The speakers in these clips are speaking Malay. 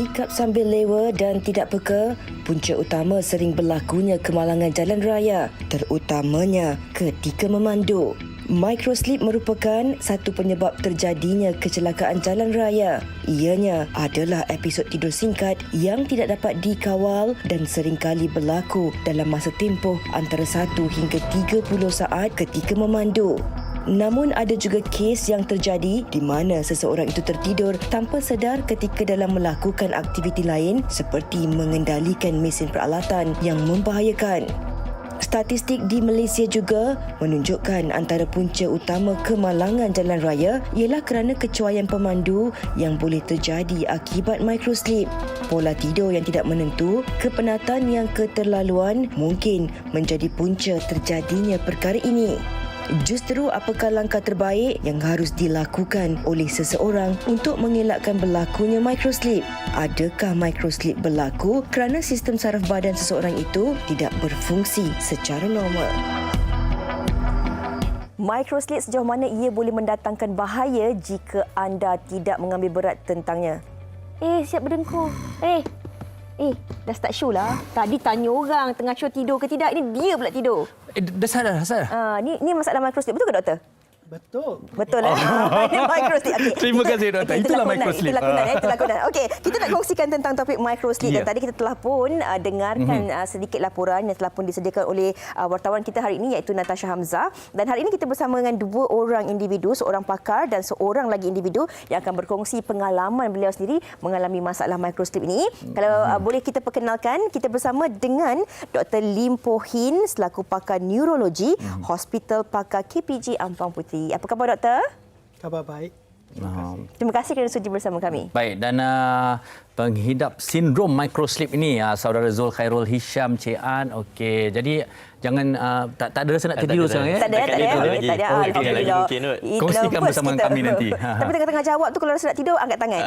Bersikap sambil lewa dan tidak peka, punca utama sering berlakunya kemalangan jalan raya, terutamanya ketika memandu. Microslip merupakan satu penyebab terjadinya kecelakaan jalan raya. Ianya adalah episod tidur singkat yang tidak dapat dikawal dan seringkali berlaku dalam masa tempoh antara 1 hingga 30 saat ketika memandu. Namun ada juga kes yang terjadi di mana seseorang itu tertidur tanpa sedar ketika dalam melakukan aktiviti lain seperti mengendalikan mesin peralatan yang membahayakan. Statistik di Malaysia juga menunjukkan antara punca utama kemalangan jalan raya ialah kerana kecuaian pemandu yang boleh terjadi akibat microslip. Pola tidur yang tidak menentu, kepenatan yang keterlaluan mungkin menjadi punca terjadinya perkara ini. Justru apakah langkah terbaik yang harus dilakukan oleh seseorang untuk mengelakkan berlakunya microslip? Adakah microslip berlaku kerana sistem saraf badan seseorang itu tidak berfungsi secara normal? Microslip sejauh mana ia boleh mendatangkan bahaya jika anda tidak mengambil berat tentangnya? Siap berdengkur. Dah start show lah. Tadi tanya orang tengah show tidur ke tidak. Ini dia pula tidur. Dah sadar. Ni masalah microslip. Betul ke doktor? Betul Oh. Ini microslip. Okay. Terima kasih doktor. Itulah microslip. Itu lakonan. Okey, kita nak kongsikan tentang topik microslip. Dan tadi kita telah pun dengarkan sedikit laporan yang telah pun disediakan oleh wartawan kita hari ini iaitu Natasha Hamzah. Dan hari ini kita bersama dengan 2 orang individu, seorang pakar dan seorang lagi individu yang akan berkongsi pengalaman beliau sendiri mengalami masalah microslip ini. Kalau boleh kita perkenalkan, kita bersama dengan Dr. Lim Poh Hin selaku pakar neurologi Hospital Pakar KPG Ampang Puteri. Apa khabar doktor? Khabar baik. Terima kasih kerana sudi bersama kami. Baik, dan penghidap sindrom microslip ini saudara Zul Khairul Hisham Cean. Okey, jadi jangan tak ada rasa nak tidur sekarang ya. Tak ada. Alhamdulillah. Kongsikan bersama kami nanti. Tapi tengah-tengah jawab tu kalau rasa nak tidur angkat tangan.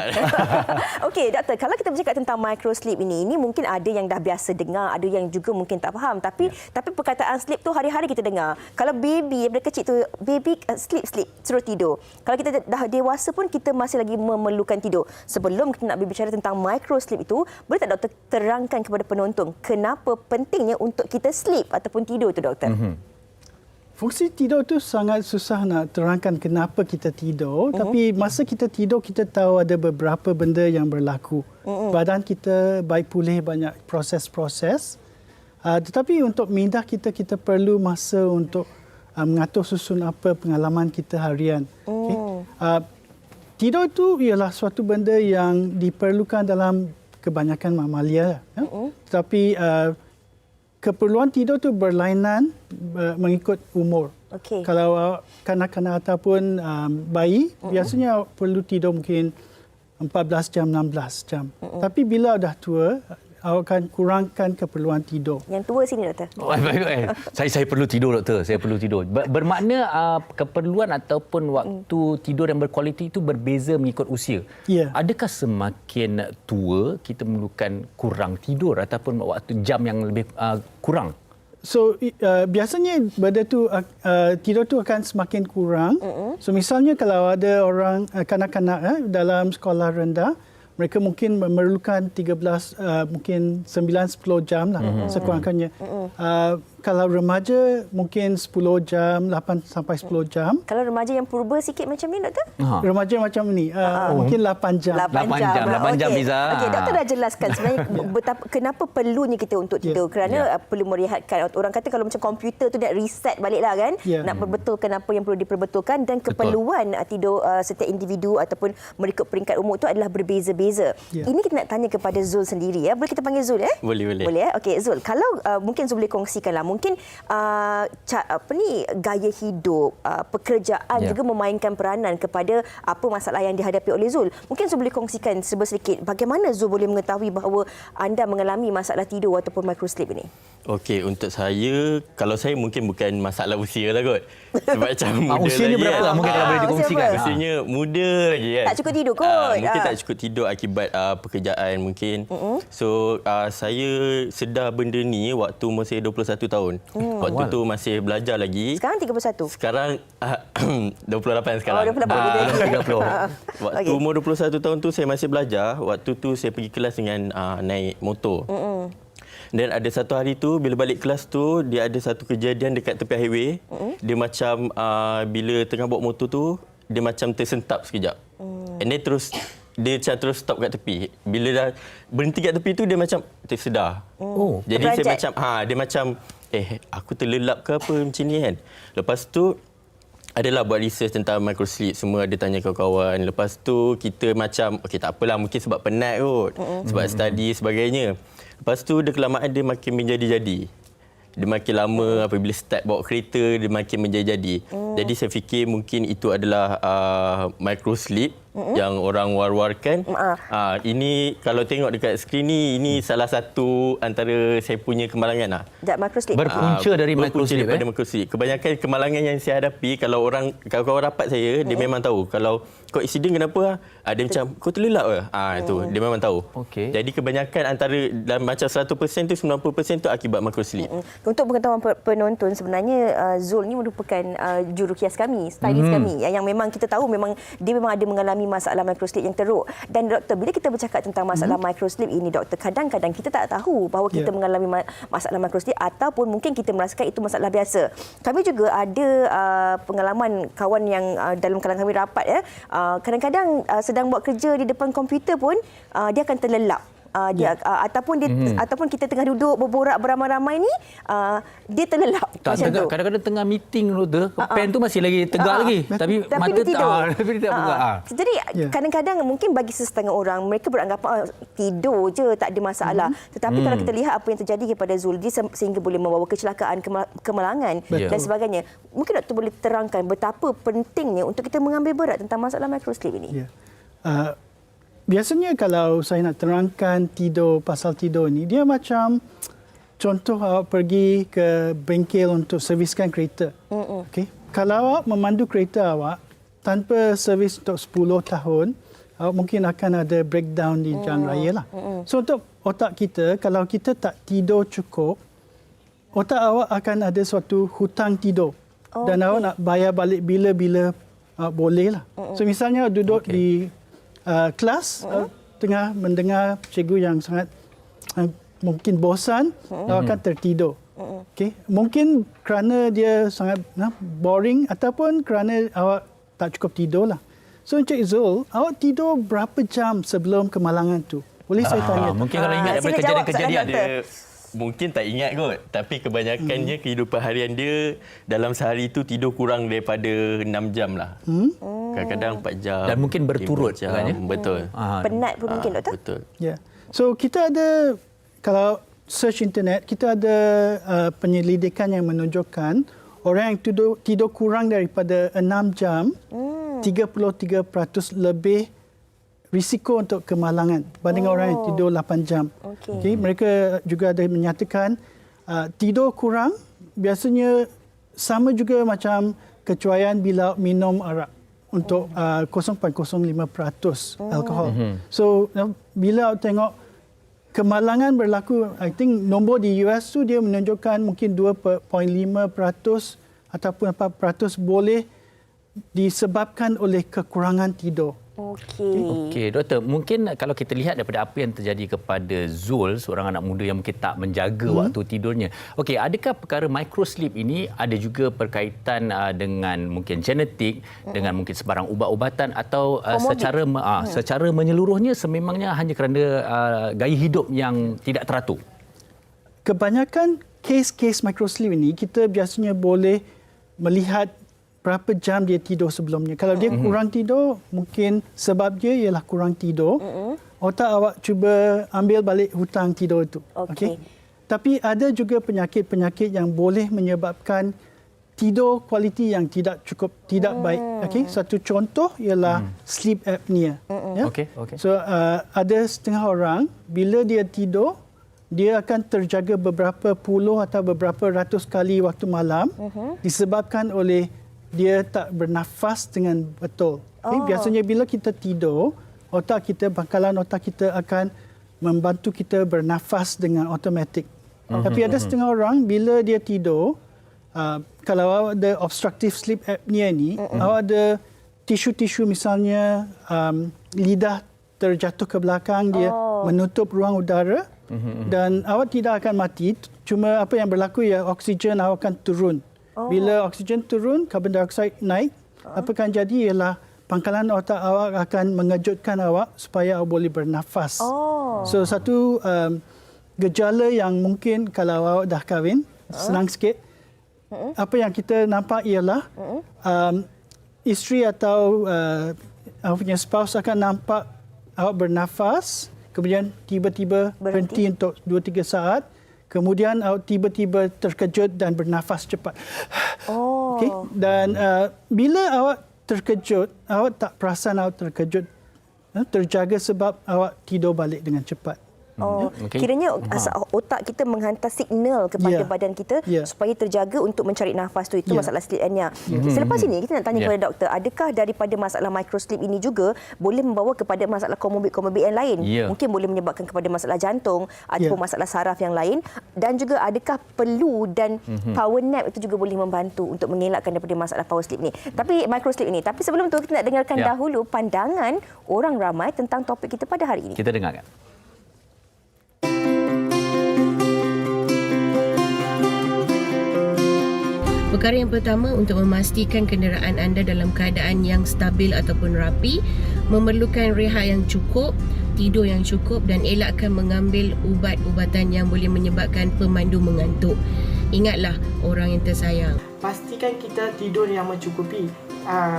Okey, doktor, kalau kita bercakap tentang microslip ini mungkin ada yang dah biasa dengar, ada yang juga mungkin tak faham. Tapi perkataan sleep tu hari-hari kita dengar. Kalau baby daripada kecil tu baby sleep suruh tidur. Kalau kita dah dewasa pun kita masih lagi memerlukan tidur. Sebelum kita nak berbicara tentang microslip itu, boleh tak doktor terangkan kepada penonton kenapa pentingnya untuk kita sleep ataupun tidur tu doktor? Fungsi tidur tu sangat susah nak terangkan kenapa kita tidur. Tapi masa kita tidur, kita tahu ada beberapa benda yang berlaku. Badan kita baik pulih banyak proses-proses. Tetapi untuk minda kita perlu masa untuk mengatur susun apa pengalaman kita harian. Okay? Tidur itu ialah suatu benda yang diperlukan dalam kebanyakan mamalia. Tetapi keperluan tidur itu berlainan mengikut umur. Okay. Kalau kanak-kanak ataupun bayi, biasanya perlu tidur mungkin 14 jam, 16 jam. Tapi bila dah tua, awak akan kurangkan keperluan tidur. Yang tua sini doktor. Saya perlu tidur doktor, saya perlu tidur. Bermakna keperluan ataupun waktu tidur yang berkualiti itu berbeza mengikut usia. Ya. Adakah semakin tua kita memerlukan kurang tidur ataupun waktu jam yang lebih kurang? So biasanya benda tu tidur tu akan semakin kurang. So misalnya kalau ada orang kanak-kanak dalam sekolah rendah, mereka mungkin memerlukan 13 mungkin 9-10 jam lah sekurang-kurangnya. Kalau remaja mungkin 10 jam, 8 sampai 10 jam. Kalau remaja yang purba sikit macam ni doktor? Remaja macam ni mungkin 8 jam. 8 jam Fiza. Okey, doktor dah jelaskan sebenarnya betapa kenapa perlunya kita untuk tidur. Kerana perlu merehatkan. Orang kata kalau macam komputer tu nak reset baliklah kan. Nak perbetulkan apa yang perlu diperbetulkan dan keperluan tidur setiap individu ataupun mengikut peringkat umur itu adalah berbeza-beza. Ini kita nak tanya kepada Zul sendiri ya. Boleh kita panggil Zul ya? Boleh. Boleh ya. Okey Zul, kalau mungkin Zul boleh kongsikanlah mungkin gaya hidup, pekerjaan juga memainkan peranan kepada apa masalah yang dihadapi oleh Zul. Mungkin Zul boleh kongsikan sedikit bagaimana Zul boleh mengetahui bahawa anda mengalami masalah tidur ataupun microslip ini. Okey, untuk saya, kalau saya mungkin bukan masalah usia lah kot. Sebab macam muda usianya lagi. berapa? Mungkin kalau boleh dikongsikan. Usianya muda lagi kan. Tak cukup tidur kot. Mungkin tak cukup tidur akibat pekerjaan mungkin. So, saya sedar benda ni waktu umur saya 21 tahun. tahun. Waktu tu masih belajar lagi. Sekarang 31. Sekarang 28 sekarang. 28. 30. Waktu umur 21 tahun tu saya masih belajar. Waktu tu saya pergi kelas dengan naik motor. Dan ada satu hari tu bila balik kelas tu dia ada satu kejadian dekat tepi highway. Dia macam bila tengah bawa motor tu dia macam tersentap sekejap. And then dia macam terus stop kat tepi. Bila dah berhenti kat tepi tu dia macam tersedar. Jadi saya macam dia macam aku terlelap ke apa macam ni kan. Lepas tu adalah buat research tentang microsleep, semua ada tanya kawan-kawan. Lepas tu kita macam okey tak apalah, mungkin sebab penat kot. Sebab study sebagainya. Lepas tu dia kelamaan dia makin menjadi-jadi. Dia makin lama apabila start bawa kereta dia makin menjadi-jadi. Jadi saya fikir mungkin itu adalah microsleep yang orang war-warkan. Ini kalau tengok dekat skrin ni, ini salah satu antara saya punya kemalangan lah. Microsleep. Berpunca dari microsleep. Daripada microsleep. Kebanyakan kemalangan yang saya hadapi kalau orang kawan-kawan rapat saya dia memang tahu kalau kau insiden kenapa dia macam kau terlelap ke? Itu dia memang tahu. Okey. Jadi kebanyakan antara dalam macam 100% tu 90% tu akibat microsleep. Untuk pengetahuan penonton, sebenarnya Zul ni merupakan jurukias kami, stylist kami yang memang kita tahu dia memang ada mengalami masalah microsleep yang teruk. Dan doktor, bila kita bercakap tentang masalah microsleep ini doktor, kadang-kadang kita tak tahu bahawa kita mengalami masalah microsleep ataupun mungkin kita merasakan itu masalah biasa. Kami juga ada pengalaman kawan yang dalam kalangan kami rapat kadang-kadang sedang buat kerja di depan komputer pun dia akan terlelap. Ataupun kita tengah duduk berborak beramai-ramai ni dia terlelap macam tu. Kadang-kadang tengah meeting tu pen tu masih lagi tegak lagi tapi mata tapi tak buka. Jadi kadang-kadang mungkin bagi sesetengah orang mereka beranggapan tidur je tak ada masalah. Tetapi kalau kita lihat apa yang terjadi kepada Zul sehingga boleh membawa kecelakaan, kemalangan dan sebagainya. Mungkin doktor boleh terangkan betapa pentingnya untuk kita mengambil berat tentang masalah microsleep ini. Biasanya kalau saya nak terangkan pasal tidur ni, dia macam contoh awak pergi ke bengkel untuk serviskan kereta. Okay? Kalau awak memandu kereta awak tanpa servis untuk 10 tahun, awak mungkin akan ada breakdown di jalan raya lah. So untuk otak kita, kalau kita tak tidur cukup, otak awak akan ada suatu hutang tidur. Dan awak nak bayar balik bila-bila boleh lah. So misalnya duduk di kelas tengah mendengar cikgu yang sangat mungkin bosan, awak akan tertidur. Okay. Mungkin kerana dia sangat boring ataupun kerana awak tak cukup tidur lah. So Encik Zul, awak tidur berapa jam sebelum kemalangan tu? Boleh saya tanya? Mungkin kalau ingat daripada kejadian-kejadian dia mungkin tak ingat kot, tapi kebanyakannya kehidupan harian dia dalam sehari tu tidur kurang daripada 6 jam lah. Kadang-kadang 4 jam. Dan mungkin berturut jam. Kan, ya? Betul. Penat pun mungkin doktor. Betul. Yeah. So kita ada, kalau search internet, kita ada penyelidikan yang menunjukkan orang yang tidur kurang daripada 6 jam, 33% lebih risiko untuk kemalangan banding orang yang tidur 8 jam. Okay, mereka juga ada menyatakan tidur kurang biasanya sama juga macam kecuaian bila minum arak untuk 0.05% alkohol. So bila tengok kemalangan berlaku, I think nombor di US tu dia menunjukkan mungkin 2.5% ataupun 4% boleh disebabkan oleh kekurangan tidur. Okey, doktor, mungkin kalau kita lihat daripada apa yang terjadi kepada Zul, seorang anak muda yang mungkin tak menjaga waktu tidurnya. Okey, adakah perkara microsleep ini ada juga berkaitan dengan mungkin genetik, dengan mungkin sebarang ubat-ubatan atau secara menyeluruhnya sememangnya hanya kerana gaya hidup yang tidak teratur? Kebanyakan kes-kes microsleep ini kita biasanya boleh melihat berapa jam dia tidur sebelumnya. Kalau dia kurang tidur, mungkin sebab dia ialah kurang tidur. Otak awak cuba ambil balik hutang tidur itu. Okay? Tapi ada juga penyakit-penyakit yang boleh menyebabkan tidur kualiti yang tidak baik. Okay? Satu contoh ialah sleep apnea. Ya? So ada setengah orang bila dia tidur, dia akan terjaga beberapa puluh atau beberapa ratus kali waktu malam disebabkan oleh dia tak bernafas dengan betul. Biasanya bila kita tidur, bangkalan otak kita akan membantu kita bernafas dengan automatik. Tapi ada setengah orang bila dia tidur, kalau awak ada obstructive sleep apnea ni, awak ada tisu-tisu misalnya lidah terjatuh ke belakang, dia menutup ruang udara dan awak tidak akan mati. Cuma apa yang berlaku ya, oksigen awak akan turun. Bila oksigen turun, karbon dioksida naik, apa akan jadi ialah pangkalan otak awak akan mengejutkan awak supaya awak boleh bernafas. So satu gejala yang mungkin kalau awak dah kahwin, senang sikit. Apa yang kita nampak ialah isteri atau awak punya spouse akan nampak awak bernafas, kemudian tiba-tiba berhenti untuk 2-3 saat, kemudian awak tiba-tiba terkejut dan bernafas cepat. Okay? Dan bila awak terkejut, awak tak perasan awak terkejut, terjaga sebab awak tidur balik dengan cepat. Kiranya otak kita menghantar signal kepada badan kita supaya terjaga untuk mencari nafas tu. Itu masalah sleep apnea. Selepas ini kita nak tanya kepada doktor, adakah daripada masalah microsleep ini juga boleh membawa kepada masalah komorbid yang lain? Mungkin boleh menyebabkan kepada masalah jantung ataupun masalah saraf yang lain, dan juga adakah perlu dan power nap itu juga boleh membantu untuk mengelakkan daripada masalah power sleep ni. Tapi microsleep ini. Tapi sebelum tu kita nak dengarkan dahulu pandangan orang ramai tentang topik kita pada hari ini. Kita dengarkan. Perkara yang pertama, untuk memastikan kenderaan anda dalam keadaan yang stabil ataupun rapi, memerlukan rehat yang cukup, tidur yang cukup dan elakkan mengambil ubat-ubatan yang boleh menyebabkan pemandu mengantuk. Ingatlah orang yang tersayang. Pastikan kita tidur yang mencukupi,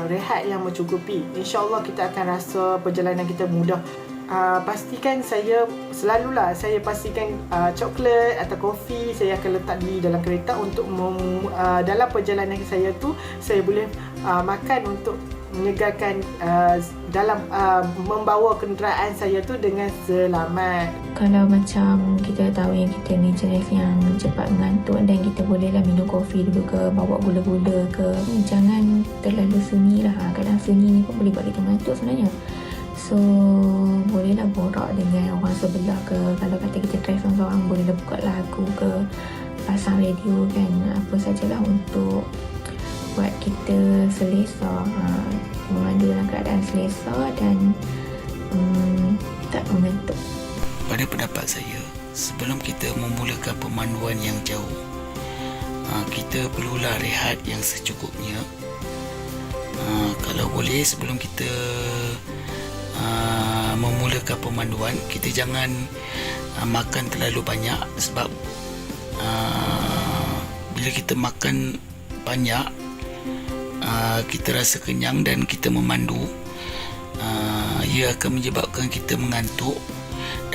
rehat yang mencukupi. InsyaAllah kita akan rasa perjalanan kita mudah. Pastikan saya pastikan coklat atau kopi saya akan letak di dalam kereta untuk dalam perjalanan saya tu saya boleh makan untuk menyegarkan dalam membawa kenderaan saya tu dengan selamat. Kalau macam kita tahu yang kita ni jenis yang cepat mengantuk dan kita bolehlah minum kopi dulu ke, bawa gula-gula ke, jangan terlalu sunyi lah. Kadang sunyi ni pun boleh buat kita mengantuk sebenarnya. So, bolehlah borak dengan orang sebelah ke. Kalau kata kita drive seorang-seorang, bolehlah buka lagu ke, pasang radio kan. Apa sajalah untuk buat kita selesa, memandu dalam keadaan selesa dan tak mengantuk. Pada pendapat saya, sebelum kita memulakan pemanduan yang jauh, kita perlulah rehat yang secukupnya. Kalau boleh, sebelum kita memulakan pemanduan, kita jangan makan terlalu banyak, sebab bila kita makan banyak, kita rasa kenyang dan kita memandu, ia akan menyebabkan kita mengantuk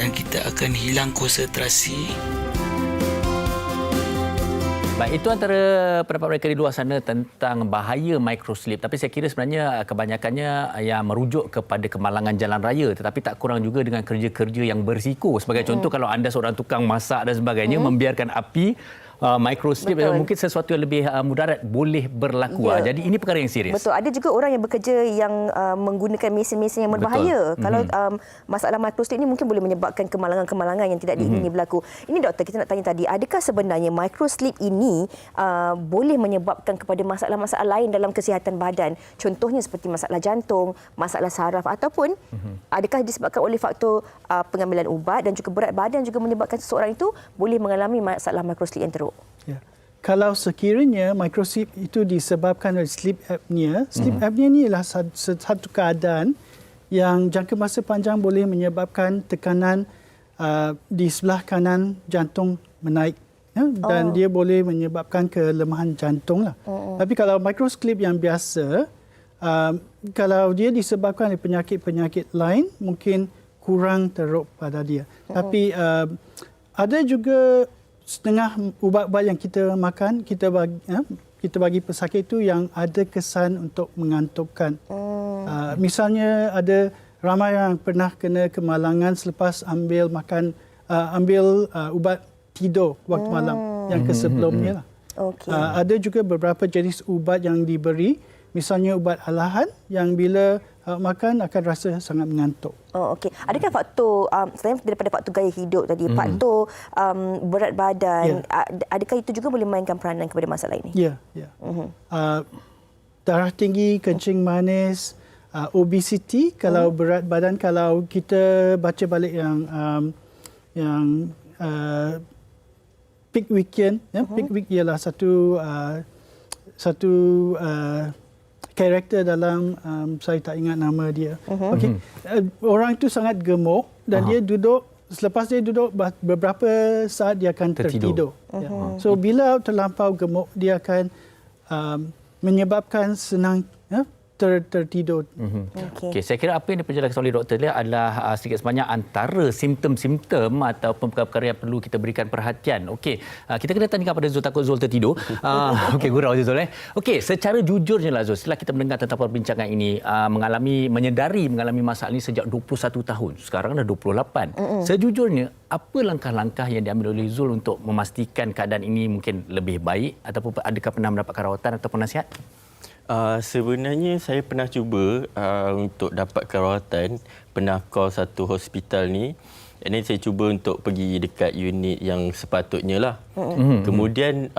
dan kita akan hilang konsentrasi. Baik, itu antara pendapat mereka di luar sana tentang bahaya microsleep. Tapi saya kira sebenarnya kebanyakannya yang merujuk kepada kemalangan jalan raya, tetapi tak kurang juga dengan kerja-kerja yang berisiko. Sebagai contoh, kalau anda seorang tukang masak dan sebagainya, membiarkan api, microsleep mungkin sesuatu yang lebih mudarat boleh berlaku. Jadi ini perkara yang serius. Betul. Ada juga orang yang bekerja yang menggunakan mesin-mesin yang berbahaya. Kalau masalah microsleep ini mungkin boleh menyebabkan kemalangan-kemalangan yang tidak diingini berlaku. Ini doktor, kita nak tanya tadi, adakah sebenarnya microsleep ini boleh menyebabkan kepada masalah-masalah lain dalam kesihatan badan? Contohnya seperti masalah jantung, masalah saraf, ataupun adakah disebabkan oleh faktor pengambilan ubat dan juga berat badan juga menyebabkan seseorang itu boleh mengalami masalah microsleep yang teruk? Ya. Kalau sekiranya microsleep itu disebabkan oleh sleep apnea, sleep apnea ni ialah satu keadaan yang jangka masa panjang boleh menyebabkan tekanan di sebelah kanan jantung menaik, dan dia boleh menyebabkan kelemahan jantung lah. Tapi kalau microsleep yang biasa, kalau dia disebabkan oleh penyakit-penyakit lain, mungkin kurang teruk pada dia. Tapi ada juga setengah ubat-ubat yang kita makan, kita bagi pesakit itu yang ada kesan untuk mengantukkan. Misalnya ada ramai yang pernah kena kemalangan selepas ambil ubat tidur waktu malam yang sebelumnya lah. Ada juga beberapa jenis ubat yang diberi misalnya ubat alahan yang bila makan akan rasa sangat mengantuk. Oh, okey. Adakah faktor selain daripada faktor gaya hidup tadi, faktor berat badan, adakah itu juga boleh mainkan peranan kepada masalah ini? Ya, ya. Darah tinggi, kencing manis, obesity, kalau berat badan, kalau kita baca balik yang peak weekend, peak week ialah satu karakter dalam saya tak ingat nama dia. Okey, orang itu sangat gemuk dan dia duduk, selepas dia duduk beberapa saat dia akan tertidur. So bila terlampau gemuk dia akan menyebabkan senang tertidur. Okey, saya kira apa yang dipenjelakan oleh doktor dia adalah sedikit sebanyak antara simptom-simptom ataupun perkara-perkara yang perlu kita berikan perhatian. Okey, kita kena tanyakan pada Zul, takut Zul tertidur. Okey, gurau je Zul. Okey, secara jujurnya lah Zul, setelah kita mendengar tentang perbincangan ini, menyedari mengalami masalah ini sejak 21 tahun. Sekarang dah 28. Sejujurnya, apa langkah-langkah yang diambil oleh Zul untuk memastikan keadaan ini mungkin lebih baik, ataupun adakah pernah mendapatkan rawatan ataupun nasihat? Sebenarnya saya pernah cuba untuk dapatkan rawatan, pernah call satu hospital ni. Dan saya cuba untuk pergi dekat unit yang sepatutnya lah. Kemudian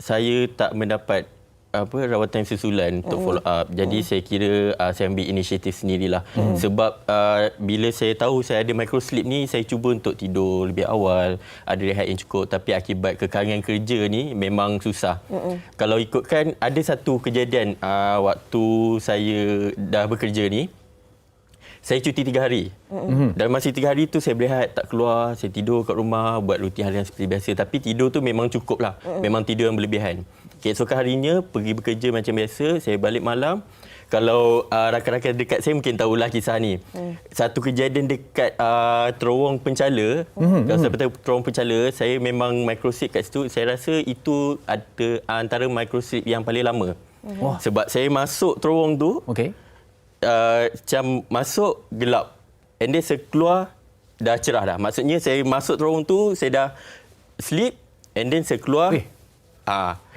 saya tak mendapat rawatan susulan untuk follow up. Jadi saya kira saya ambil inisiatif sendirilah. Sebab bila saya tahu saya ada microsleep ni, saya cuba untuk tidur lebih awal, ada rehat yang cukup, tapi akibat kekarangan kerja ni memang susah. Kalau ikutkan, ada satu kejadian waktu saya dah bekerja ni, saya cuti 3 hari. Dalam masa 3 hari tu saya berehat, tak keluar, saya tidur kat rumah, buat rutin hal yang seperti biasa. Tapi tidur tu memang cukup lah. Memang tidur yang berlebihan. Keesokan harinya pergi bekerja macam biasa, saya balik malam. Kalau rakan-rakan dekat saya mungkin tahulah kisah ni. Satu kejadian dekat terowong Pencala. Kalau saya tahu terowong Pencala, saya memang microsleep kat situ. Saya rasa itu ada antara microsleep yang paling lama. Sebab saya masuk terowong tu, macam masuk gelap. And then saya keluar dah cerah dah. Maksudnya saya masuk terowong tu, saya dah sleep, and then saya keluar.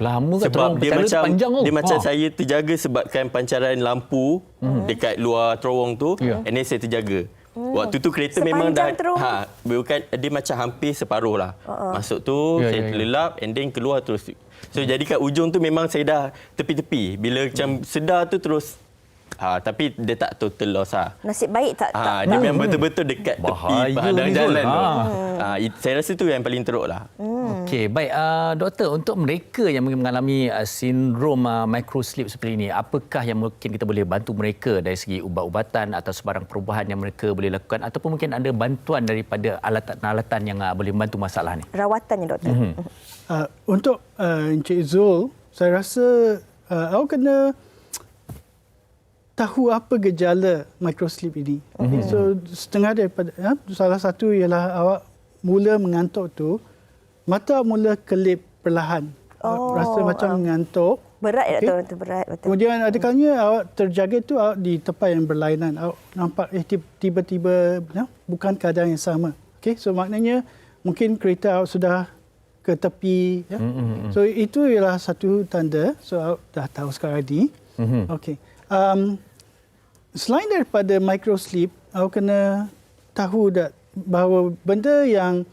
Lama kat sebab terowong dia Pencala macam tu panjang tu. Dia macam saya terjaga sebabkan pancaran lampu dekat luar terowong tu, and then saya terjaga. Waktu tu kereta memang dah bukan, dia macam hampir separuh lah. Masuk tu saya terlelap, and then keluar terus. So jadi kat ujung tu memang saya dah tepi-tepi. Bila macam sedar tu terus tapi dia tak total loss lah. Nasib baik tak dia memang betul-betul dekat tepi padang jalan tu. Saya rasa tu yang paling teruk lah. Okey, baik doktor, untuk mereka yang mungkin mengalami sindrom microsleep seperti ini, apakah yang mungkin kita boleh bantu mereka dari segi ubat-ubatan atau sebarang perubahan yang mereka boleh lakukan, ataupun mungkin ada bantuan daripada alatan-alatan yang boleh membantu masalah ni? Rawatannya doktor. Untuk Encik Zul, saya rasa awak kena tahu apa gejala microsleep ini. So setengah daripada salah satu ialah awak mula mengantuk tu, mata mula kelip perlahan. Rasa macam mengantuk. Berat ya doktor, itu berat betul. Kemudian ada kalanya awak terjaga tu awak di tempat yang berlainan. Awak nampak tiba-tiba bukan keadaan yang sama. Okey, so maknanya mungkin kereta awak sudah ke tepi. So itu ialah satu tanda. So awak dah tahu sekarang ni. Okey. Selain daripada microsleep, awak kena tahu bahawa benda yang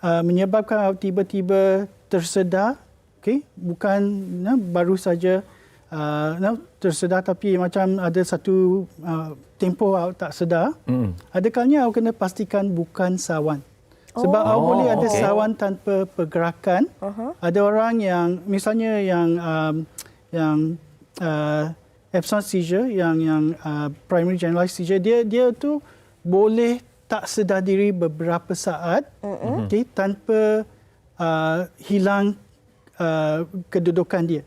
menyebabkan awak tiba-tiba tersedar, bukan baru saja tersedar, tapi macam ada satu tempoh awak tak sedar. Ada kalanya awak kena pastikan bukan sawan. Sebab awak boleh ada sawan tanpa pergerakan. Ada orang yang misalnya yang absence seizure, yang primary generalized seizure, dia tu boleh tak sedar diri beberapa saat, tanpa hilang kedudukan dia.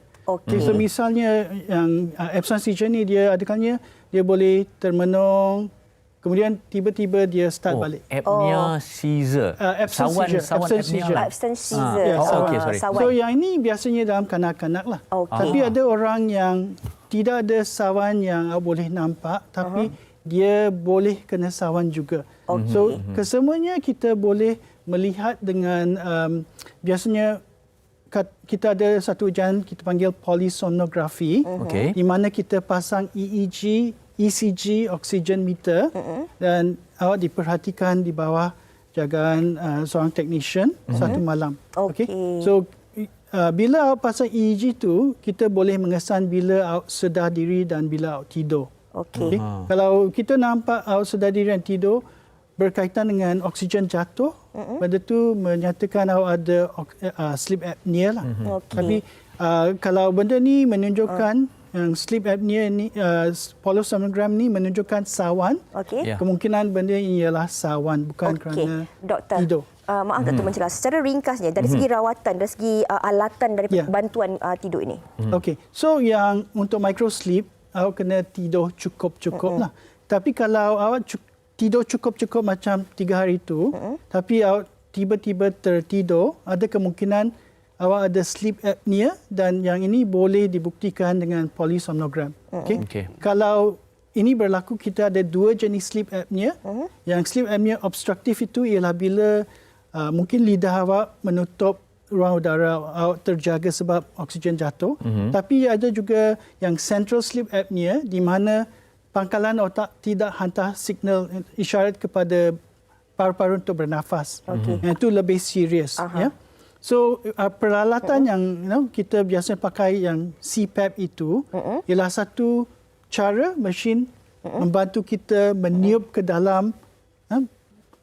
So misalnya yang absence seizure ni, dia ada kalanya dia boleh termenung, kemudian tiba-tiba dia start balik. Apnea seizure. Absence seizure. Absence seizure. So yang ini biasanya dalam kanak-kanak lah. Tapi ada orang yang tidak ada sawan yang boleh nampak, tapi dia boleh kena sawan juga. So kesemuanya kita boleh melihat dengan biasanya kita ada satu ujian kita panggil polysomnografi, Okey. di mana kita pasang EEG, ECG, oxygen meter, dan awak diperhatikan di bawah jagaan seorang technician satu malam. Okey. So bila awak pasang EEG tu, kita boleh mengesan bila awak sedar diri dan bila awak tidur. Okey. Kalau kita nampak awak sedar diri dan tidur berkaitan dengan oksigen jatuh, benda tu menyatakan awak ada sleep apnea lah. Okey. Tapi kalau benda ni menunjukkan yang sleep apnea ni, polysomnogram ni menunjukkan sawan, Okey. Ya. kemungkinan benda ini ialah sawan bukan kerana Doktor. tidur. Maaf Doktor mencela. Secara ringkasnya dari segi rawatan, dari segi alatan dari Ya. bantuan tidur ini. Okey. So yang untuk micro sleep awak kena tidur cukup-cukup lah. Tapi kalau awak tidur cukup-cukup macam 3 hari itu, tapi awak tiba-tiba tertidur, ada kemungkinan awak ada sleep apnea dan yang ini boleh dibuktikan dengan polysomnogram. Okey. Okey. Kalau ini berlaku, kita ada 2 jenis sleep apnea. Yang sleep apnea obstruktif itu ialah bila mungkin lidah awak menutup ruang udara, awak terjaga sebab oksigen jatuh. Tapi ada juga yang central sleep apnea di mana pangkalan otak tidak hantar signal isyarat kepada paru-paru untuk bernafas. Yang itu lebih serius. Ya. So peralatan yang kita biasa pakai yang CPAP itu ialah satu cara mesin membantu kita meniup ke dalam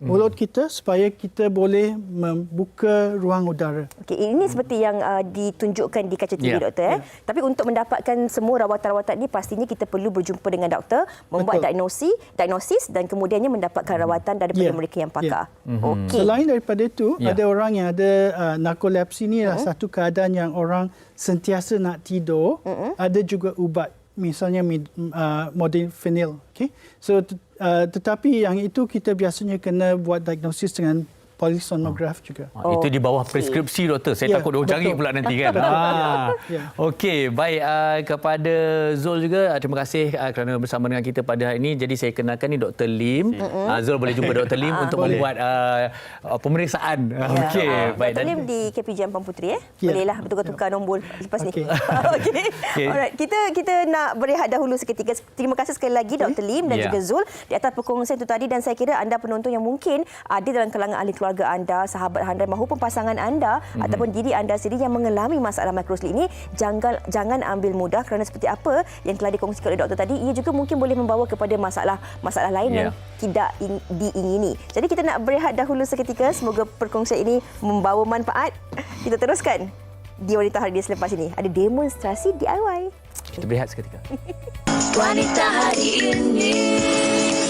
mulut kita supaya kita boleh membuka ruang udara. Okey, ini seperti yang ditunjukkan di kaca TV, Doktor. Tapi untuk mendapatkan semua rawatan-rawatan ini, pastinya kita perlu berjumpa dengan doktor, membuat diagnosis dan kemudiannya mendapatkan rawatan daripada mereka yang pakar. Okey. Selain daripada itu, ada orang yang ada narkolepsi ni adalah satu keadaan yang orang sentiasa nak tidur. Ada juga ubat, misalnya modafinil. Okay? So tetapi yang itu kita biasanya kena buat diagnosis dengan polysomnograf juga. Itu di bawah preskripsi doktor. Saya takut orang cari pula nanti kan. Okey, baik kepada Zul juga terima kasih kerana bersama dengan kita pada hari ini. Jadi saya kenalkan ni Dr. Lim. Zul boleh jumpa Dr. Lim untuk membuat pemeriksaan. Okey, baik. Dr. Lim di KPJ Ampang Puteri Bolehlah bertukar-tukar nombor lepas ni. Okey. Alright, kita nak berehat dahulu seketika. Terima kasih sekali lagi Dr. Lim dan juga Zul di atas perkongsian itu tadi, dan saya kira anda penonton yang mungkin ada dalam kalangan ahli keluarga anda, sahabat anda maupun pasangan anda ataupun diri anda sendiri yang mengalami masalah microsleep ini, jangan ambil mudah kerana seperti apa yang telah dikongsikan oleh doktor tadi, ia juga mungkin boleh membawa kepada masalah lain yang tidak diingini. Jadi kita nak berehat dahulu seketika. Semoga perkongsian ini membawa manfaat. Kita teruskan di Wanita Hari Ini selepas ini. Ada demonstrasi DIY. Kita berehat seketika. Wanita Hari Ini.